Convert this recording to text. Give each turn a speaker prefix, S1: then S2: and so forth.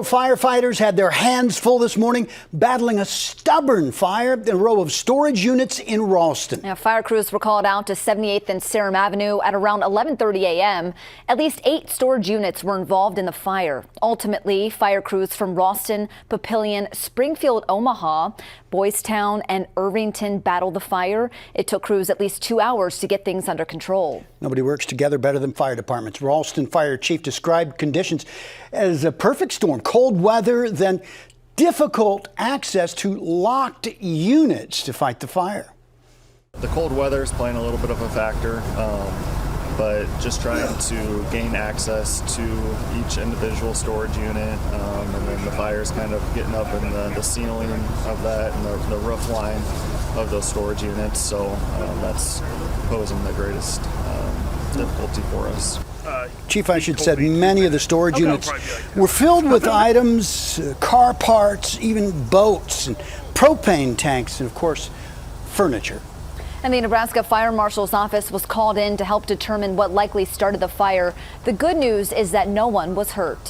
S1: Firefighters had their hands full this morning battling a stubborn fire in a row of storage units in Ralston.
S2: Now, fire crews were called out to 78th and Sarum Avenue at around 11:30 a.m. At least 8 storage units were involved in the fire. Ultimately, fire crews from Ralston, Papillion, Springfield, Omaha, Boys Town and Irvington battled the fire. It took crews at least 2 hours to get things under control.
S1: Nobody works together better than fire departments. Ralston Fire Chief described conditions as a perfect storm. Cold weather, then difficult access to locked units to fight the fire.
S3: The cold weather is playing a little bit of a factor, but just trying to gain access to each individual storage unit, and then the fire's kind of getting up in the ceiling of that and the roof line of those storage units, so that's posing the greatest difficulty for us.
S1: Chief, I should said many of the storage units were filled with items, car parts, even boats and propane tanks, and of course, furniture.
S2: And the Nebraska Fire Marshal's office was called in to help determine what likely started the fire. The good news is that no one was hurt.